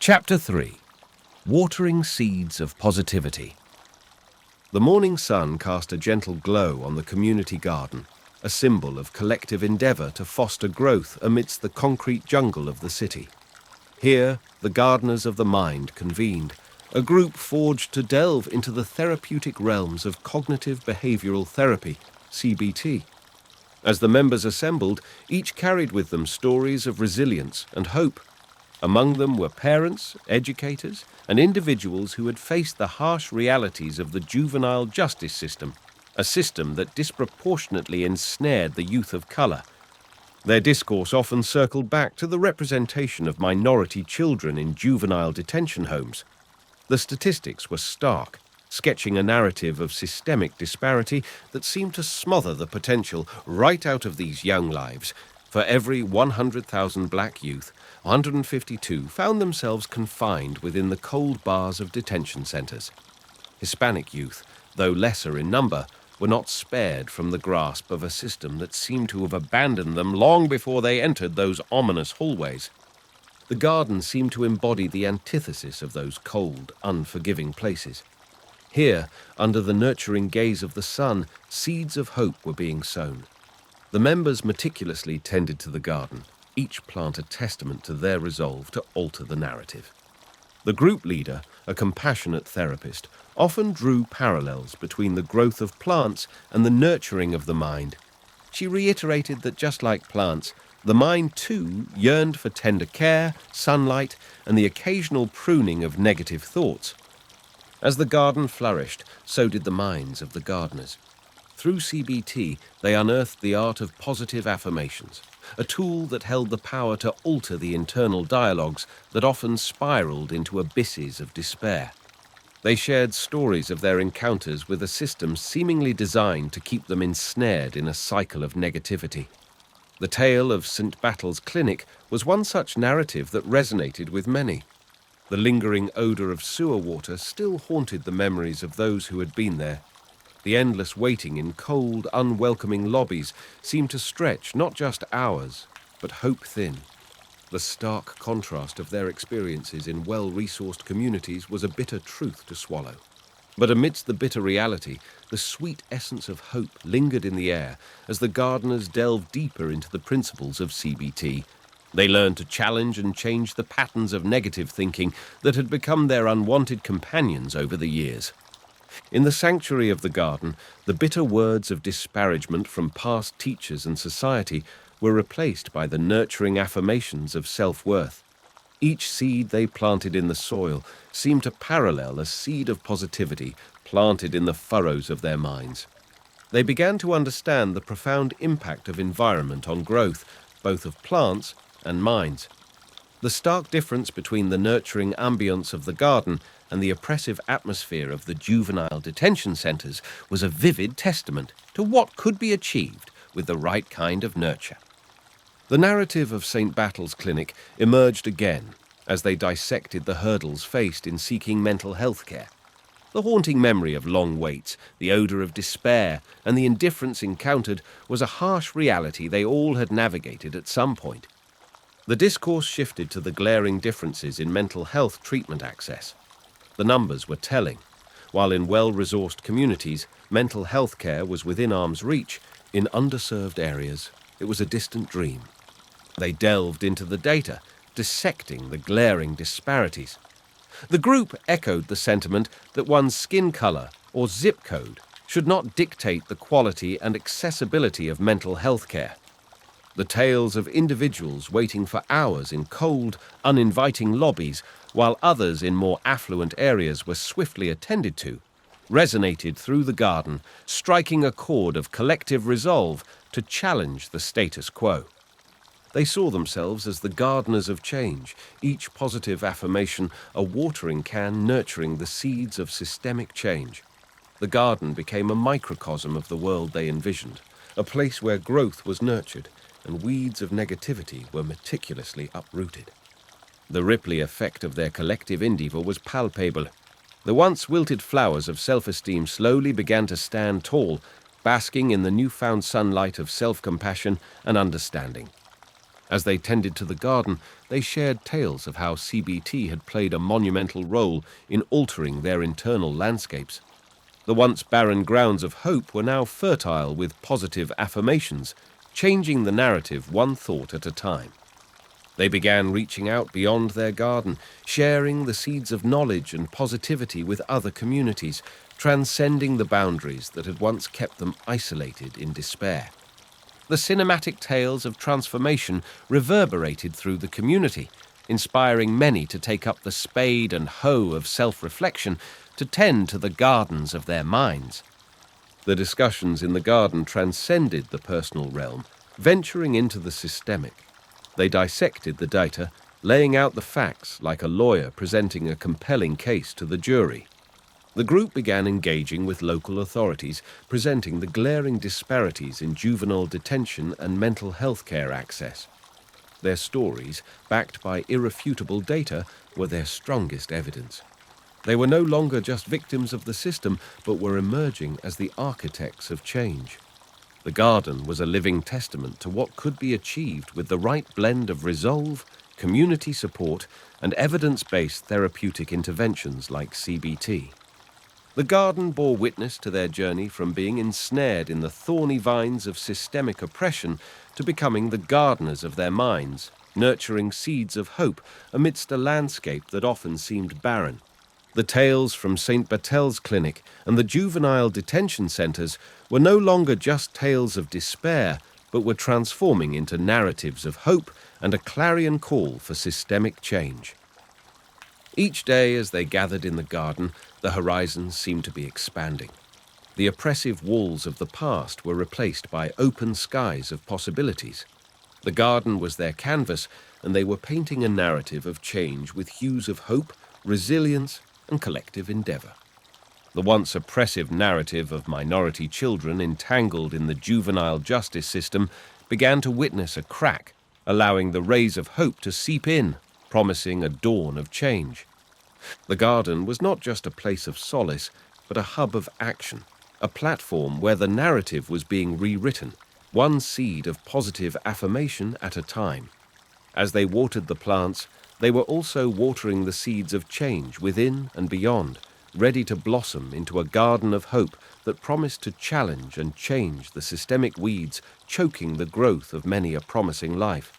Chapter 3. Watering Seeds of Positivity. The morning sun cast a gentle glow on the community garden, a symbol of collective endeavor to foster growth amidst the concrete jungle of the city. Here, the gardeners of the mind convened, a group forged to delve into the therapeutic realms of cognitive behavioral therapy, CBT. As the members assembled, each carried with them stories of resilience and hope. Among them were parents, educators, and individuals who had faced the harsh realities of the juvenile justice system, a system that disproportionately ensnared the youth of color. Their discourse often circled back to the representation of minority children in juvenile detention homes. The statistics were stark, sketching a narrative of systemic disparity that seemed to smother the potential right out of these young lives. For every 100,000 black youth, 152 found themselves confined within the cold bars of detention centers. Hispanic youth, though lesser in number, were not spared from the grasp of a system that seemed to have abandoned them long before they entered those ominous hallways. The garden seemed to embody the antithesis of those cold, unforgiving places. Here, under the nurturing gaze of the sun, seeds of hope were being sown. The members meticulously tended to the garden, each plant a testament to their resolve to alter the narrative. The group leader, a compassionate therapist, often drew parallels between the growth of plants and the nurturing of the mind. She reiterated that just like plants, the mind too yearned for tender care, sunlight, and the occasional pruning of negative thoughts. As the garden flourished, so did the minds of the gardeners. Through CBT, they unearthed the art of positive affirmations, a tool that held the power to alter the internal dialogues that often spiraled into abysses of despair. They shared stories of their encounters with a system seemingly designed to keep them ensnared in a cycle of negativity. The tale of St. Battle's Clinic was one such narrative that resonated with many. The lingering odor of sewer water still haunted the memories of those who had been there. The endless waiting in cold, unwelcoming lobbies seemed to stretch not just hours, but hope thin. The stark contrast of their experiences in well-resourced communities was a bitter truth to swallow. But amidst the bitter reality, the sweet essence of hope lingered in the air as the gardeners delved deeper into the principles of CBT. They learned to challenge and change the patterns of negative thinking that had become their unwanted companions over the years. In the sanctuary of the garden, the bitter words of disparagement from past teachers and society were replaced by the nurturing affirmations of self-worth. Each seed they planted in the soil seemed to parallel a seed of positivity planted in the furrows of their minds. They began to understand the profound impact of environment on growth, both of plants and minds. The stark difference between the nurturing ambience of the garden and the oppressive atmosphere of the juvenile detention centers was a vivid testament to what could be achieved with the right kind of nurture. The narrative of St. Battle's Clinic emerged again as they dissected the hurdles faced in seeking mental health care. The haunting memory of long waits, the odor of despair, and the indifference encountered was a harsh reality they all had navigated at some point. The discourse shifted to the glaring differences in mental health treatment access. The numbers were telling. While in well-resourced communities, mental health care was within arm's reach, in underserved areas, it was a distant dream. They delved into the data, dissecting the glaring disparities. The group echoed the sentiment that one's skin color or zip code should not dictate the quality and accessibility of mental health care. The tales of individuals waiting for hours in cold, uninviting lobbies, while others in more affluent areas were swiftly attended to, resonated through the garden, striking a chord of collective resolve to challenge the status quo. They saw themselves as the gardeners of change, each positive affirmation a watering can nurturing the seeds of systemic change. The garden became a microcosm of the world they envisioned, a place where growth was nurtured and weeds of negativity were meticulously uprooted. The Ripley effect of their collective endeavor was palpable. The once wilted flowers of self-esteem slowly began to stand tall, basking in the newfound sunlight of self-compassion and understanding. As they tended to the garden, they shared tales of how CBT had played a monumental role in altering their internal landscapes. The once barren grounds of hope were now fertile with positive affirmations, changing the narrative one thought at a time. They began reaching out beyond their garden, sharing the seeds of knowledge and positivity with other communities, transcending the boundaries that had once kept them isolated in despair. The cinematic tales of transformation reverberated through the community, inspiring many to take up the spade and hoe of self-reflection to tend to the gardens of their minds. The discussions in the garden transcended the personal realm, venturing into the systemic. They dissected the data, laying out the facts like a lawyer presenting a compelling case to the jury. The group began engaging with local authorities, presenting the glaring disparities in juvenile detention and mental health care access. Their stories, backed by irrefutable data, were their strongest evidence. They were no longer just victims of the system, but were emerging as the architects of change. The garden was a living testament to what could be achieved with the right blend of resolve, community support, and evidence-based therapeutic interventions like CBT. The garden bore witness to their journey from being ensnared in the thorny vines of systemic oppression to becoming the gardeners of their minds, nurturing seeds of hope amidst a landscape that often seemed barren. The tales from St. Bertel's Clinic and the juvenile detention centres were no longer just tales of despair, but were transforming into narratives of hope and a clarion call for systemic change. Each day as they gathered in the garden, the horizons seemed to be expanding. The oppressive walls of the past were replaced by open skies of possibilities. The garden was their canvas, and they were painting a narrative of change with hues of hope, resilience, and collective endeavour. The once oppressive narrative of minority children entangled in the juvenile justice system began to witness a crack, allowing the rays of hope to seep in, promising a dawn of change. The garden was not just a place of solace, but a hub of action, a platform where the narrative was being rewritten, one seed of positive affirmation at a time. As they watered the plants, they were also watering the seeds of change within and beyond, ready to blossom into a garden of hope that promised to challenge and change the systemic weeds choking the growth of many a promising life.